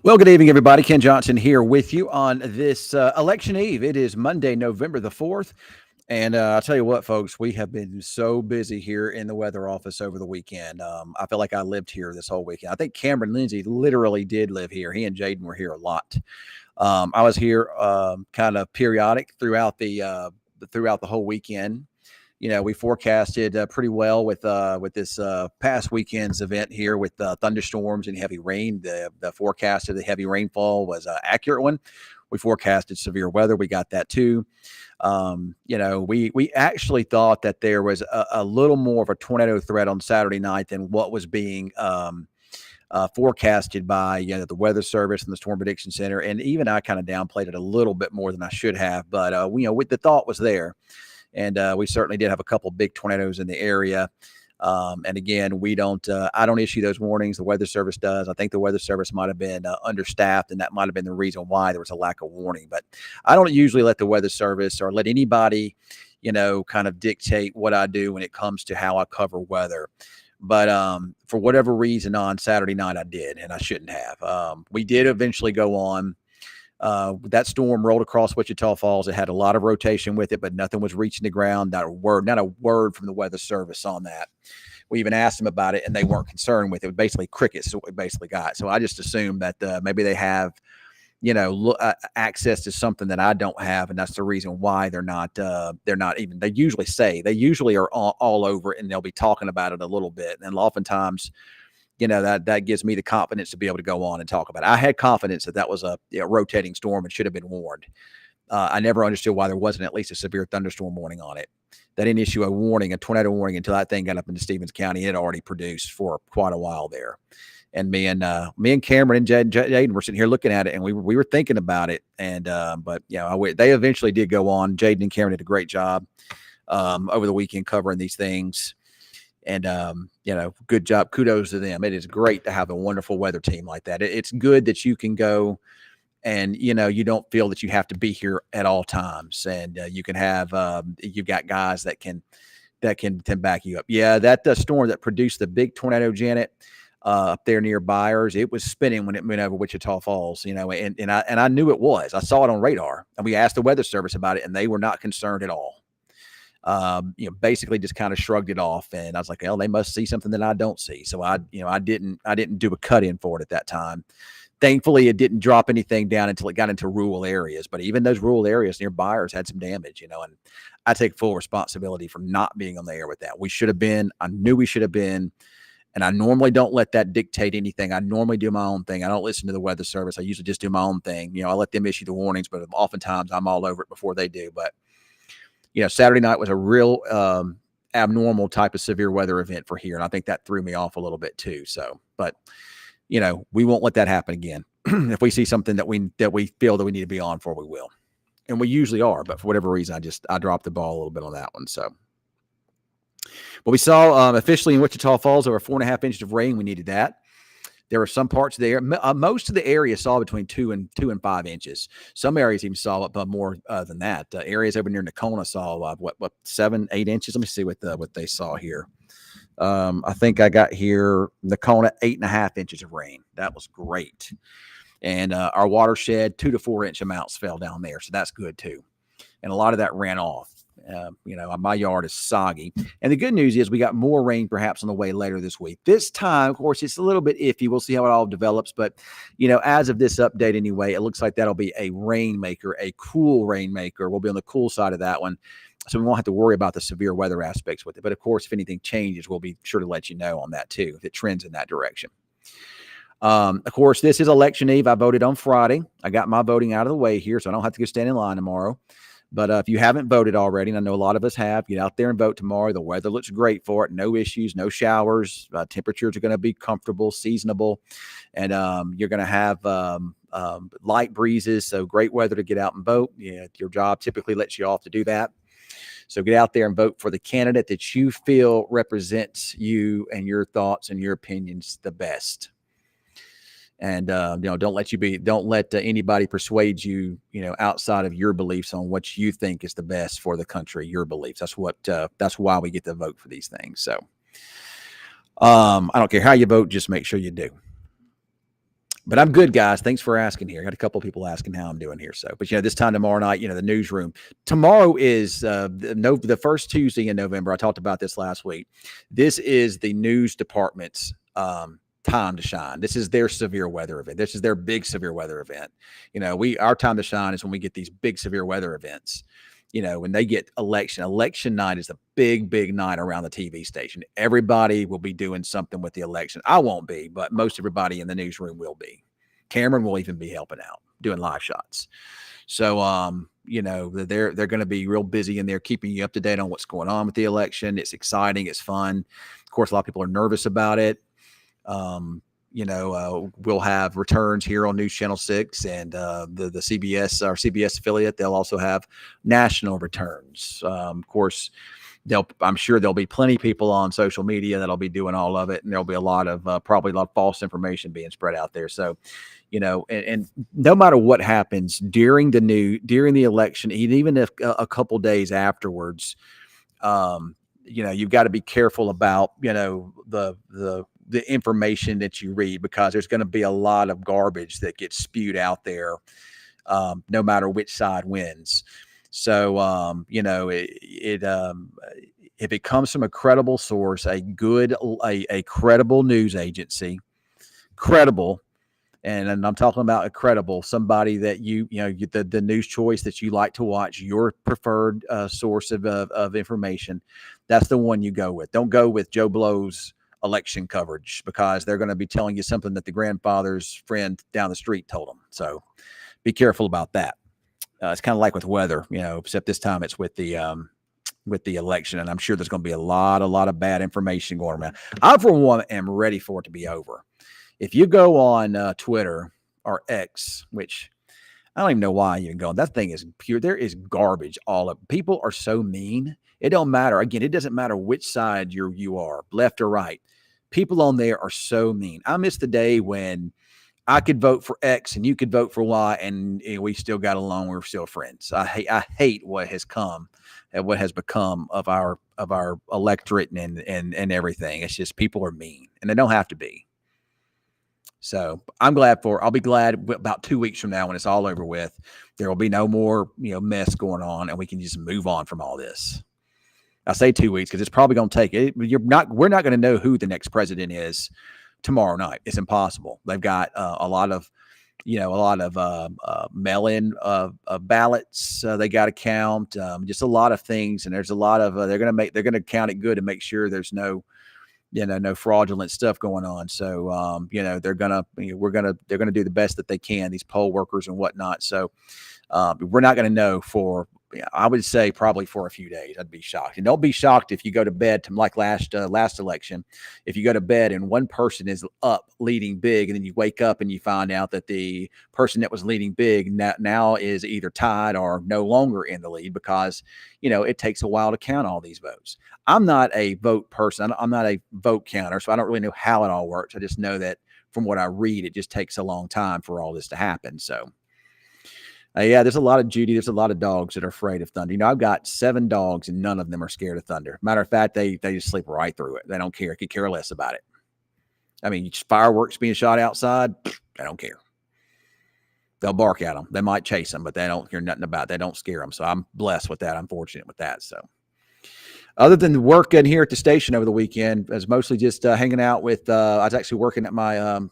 Well, good evening, everybody. Ken Johnson here with you on this election eve. It is Monday, November the 4th. And I'll tell you what, folks, we have been so busy here in the weather office over the weekend. I feel like I lived here this whole weekend. I think Cameron Lindsay literally did live here. He and Jaden were here a lot. I was here kind of periodic throughout the whole weekend. We forecasted pretty well with this past weekend's event here with thunderstorms and heavy rain. The forecast of the heavy rainfall was an accurate one. We forecasted severe weather. We got that too. We actually thought that there was a little more of a tornado threat on Saturday night than what was being forecasted by the Weather Service and the Storm Prediction Center, and even I kind of downplayed it a little bit more than I should have. But the thought was there. And we certainly did have a couple big tornadoes in the area. And again, I don't issue those warnings. The Weather Service does. I think the Weather Service might have been understaffed, and that might have been the reason why there was a lack of warning. But I don't usually let the Weather Service or let anybody, kind of dictate what I do when it comes to how I cover weather. But for whatever reason on Saturday night, I did, and I shouldn't have. We did eventually go on. That storm rolled across Wichita Falls. It had a lot of rotation with it, but nothing was reaching the ground. Not a word from the Weather Service on that. We even asked them about it, and they weren't concerned with it. It was basically crickets is what we basically got. So I just assumed that maybe they have, access to something that I don't have, and that's the reason why they're not even. They usually are all over it, and they'll be talking about it a little bit, and oftentimes that gives me the confidence to be able to go on and talk about it. I had confidence that was a rotating storm and should have been warned. I never understood why there wasn't at least a severe thunderstorm warning on it. They didn't issue a tornado warning until that thing got up into Stevens County. It had already produced for quite a while there. And me and Cameron and Jaden were sitting here looking at it, and we were thinking about it. And but they eventually did go on. Jaden and Cameron did a great job over the weekend covering these things. And, good job. Kudos to them. It is great to have a wonderful weather team like that. It's good that you can go and, you don't feel that you have to be here at all times. And you can have, you've got guys that can back you up. Yeah, that storm that produced the big tornado, Janet, up there near Byers, it was spinning when it went over Wichita Falls, and I knew it was. I saw it on radar, and we asked the Weather Service about it, and they were not concerned at all. Basically just kind of shrugged it off, and I was like, well, they must see something that I don't see. So I didn't do a cut in for it at that time. Thankfully, it didn't drop anything down until it got into rural areas, but even those rural areas near Byers had some damage, and I take full responsibility for not being on the air with that. We should have been. I knew we should have been. And I normally don't let that dictate anything. I normally do my own thing. I don't listen to the Weather Service. I usually just do my own thing. I let them issue the warnings, but oftentimes I'm all over it before they do. But Saturday night was a real abnormal type of severe weather event for here. And I think that threw me off a little bit too. So, but, we won't let that happen again. If we see something that we feel that we need to be on for, we will. And we usually are. But for whatever reason, I dropped the ball a little bit on that one. So, but we saw officially in Wichita Falls, over 4.5 inches of rain. We needed that. There were some parts there. Most of the area saw between 2 and 5 inches. Some areas even saw more than that. Areas over near Nocona saw 7, 8 inches. Let me see what they saw here. I think I got here Nocona 8.5 inches of rain. That was great. And our watershed 2 to 4 inch amounts fell down there, so that's good too. And a lot of that ran off. My yard is soggy. And the good news is we got more rain perhaps on the way later this week. This time, of course, it's a little bit iffy. We'll see how it all develops. But, as of this update anyway, it looks like that'll be a rainmaker, a cool rainmaker. We'll be on the cool side of that one. So we won't have to worry about the severe weather aspects with it. But, of course, if anything changes, we'll be sure to let you know on that too, if it trends in that direction. Of course, this is election eve. I voted on Friday. I got my voting out of the way here, so I don't have to go stand in line tomorrow. But if you haven't voted already, and I know a lot of us have, get out there and vote tomorrow. The weather looks great for it. No issues, no showers. Temperatures are going to be comfortable, seasonable. And you're going to have light breezes, so great weather to get out and vote. Your job typically lets you off to do that. So get out there and vote for the candidate that you feel represents you and your thoughts and your opinions the best. And, don't let anybody persuade you, outside of your beliefs on what you think is the best for the country, your beliefs. That's why we get to vote for these things. So I don't care how you vote, just make sure you do. But I'm good, guys. Thanks for asking here. I got a couple of people asking how I'm doing here. So, but this time tomorrow night, the newsroom. Tomorrow is the first Tuesday in November. I talked about this last week. This is the news department's time to shine. This is their severe weather event. This is their big severe weather event. Our time to shine is when we get these big severe weather events. When they get election night is a big night around the TV station. Everybody will be doing something with the election. I won't be, but most everybody in the newsroom will be. Cameron will even be helping out, doing live shots. So, they're going to be real busy in there, keeping you up to date on what's going on with the election. It's exciting. It's fun. Of course, a lot of people are nervous about it. We'll have returns here on News Channel 6 and the CBS, our CBS affiliate. They'll also have national returns. Of course, I'm sure there'll be plenty of people on social media that'll be doing all of it, and there'll be a lot of probably a lot of false information being spread out there. So, and no matter what happens during the election, even if a couple days afterwards, you've got to be careful about the information that you read, because there's going to be a lot of garbage that gets spewed out there, no matter which side wins. So, if it comes from a credible source, a credible news agency, credible, and I'm talking about a credible, somebody that the news choice that you like to watch, your preferred source of information, that's the one you go with. Don't go with Joe Blow's election coverage, because they're going to be telling you something that the grandfather's friend down the street told them. So be careful about that. It's kind of like with weather, except this time it's with the election, and I'm sure there's going to be a lot of bad information going around. I, for one, am ready for it to be over. If you go on Twitter or X, which I don't even know why you can go on, that thing is pure. There is garbage all up. People are so mean. It don't matter. Again, it doesn't matter which side you are, left or right. People on there are so mean. I miss the day when I could vote for X and you could vote for Y, and we still got along. We're still friends. I hate what has come and what has become of our electorate and everything. It's just people are mean, and they don't have to be. So I'll be glad about 2 weeks from now, when it's all over with, there will be no more, mess going on, and we can just move on from all this. I say 2 weeks because it's probably going to take it. We're not going to know who the next president is tomorrow night. It's impossible. They've got a lot of mail-in ballots they got to count, just a lot of things, and there's a lot of they're going to count it good to make sure there's no fraudulent stuff going on. So they're going to do the best that they can, these poll workers and whatnot. So we're not going to know for, I would say, probably for a few days. I'd be shocked. And don't be shocked if you go to bed like last election, if you go to bed and one person is up leading big, and then you wake up and you find out that the person that was leading big now is either tied or no longer in the lead, because it takes a while to count all these votes. I'm not a vote person. I'm not a vote counter, so I don't really know how it all works. I just know that from what I read, it just takes a long time for all this to happen. So there's a lot of Judy. There's a lot of dogs that are afraid of thunder. I've got 7 dogs, and none of them are scared of thunder. Matter of fact, they just sleep right through it. They don't care. Could care less about it. I mean, fireworks being shot outside, they don't care. They'll bark at them. They might chase them, but they don't hear nothing about it. They don't scare them. So I'm blessed with that. I'm fortunate with that. So other than working here at the station over the weekend, I was mostly just hanging out with. I was actually working at my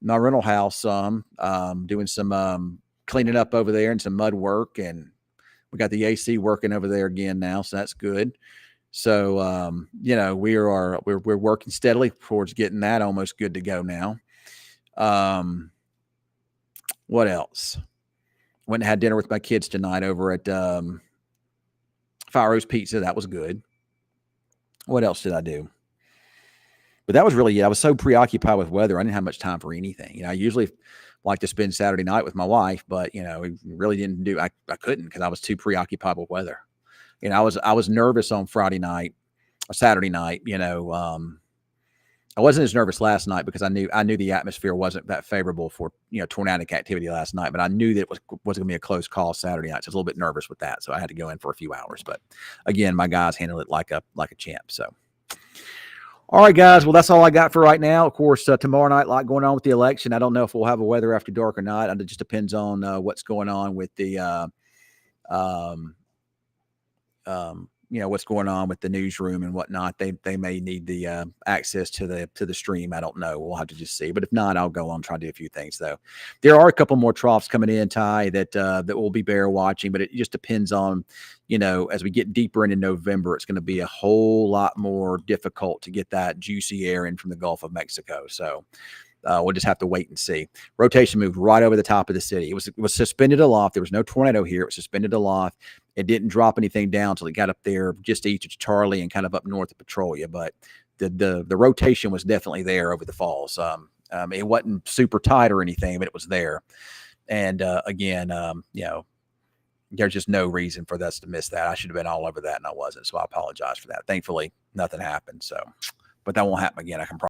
rental house, doing some cleaning up over there and some mud work, and we got the AC working over there again now, so that's good. So we're working steadily towards getting that almost good to go now. What else? Went and had dinner with my kids tonight over at Fire Rose Pizza. That was good. What else did I do? But that was really it. I was so preoccupied with weather, I didn't have much time for anything. I usually like to spend Saturday night with my wife, but we really didn't do. I couldn't, because I was too preoccupied with weather. I was nervous on Saturday night. I wasn't as nervous last night because I knew the atmosphere wasn't that favorable for tornadic activity last night, but I knew that it was going to be a close call Saturday night. So I was a little bit nervous with that, so I had to go in for a few hours. But again, my guys handled it like a champ. So All right, guys. Well, that's all I got for right now. Of course, tomorrow night, a lot going on with the election. I don't know if we'll have a weather after dark or not. It just depends on what's going on with the um, what's going on with the newsroom and whatnot. They may need the access to the stream. I don't know. We'll have to just see. But if not, I'll go on and try to do a few things though. There are a couple more troughs coming in, Ty, that will be bear watching. But it just depends on, as we get deeper into November, it's going to be a whole lot more difficult to get that juicy air in from the Gulf of Mexico. So we'll just have to wait and see. Rotation moved right over the top of the city. It was suspended aloft. There was no tornado here. It was suspended aloft. It didn't drop anything down until it got up there just east of Charlie and kind of up north of Petrolia. But the rotation was definitely there over the falls. It wasn't super tight or anything, but it was there. And again, there's just no reason for us to miss that. I should have been all over that, and I wasn't. So I apologize for that. Thankfully, nothing happened. So, but that won't happen again. I can promise.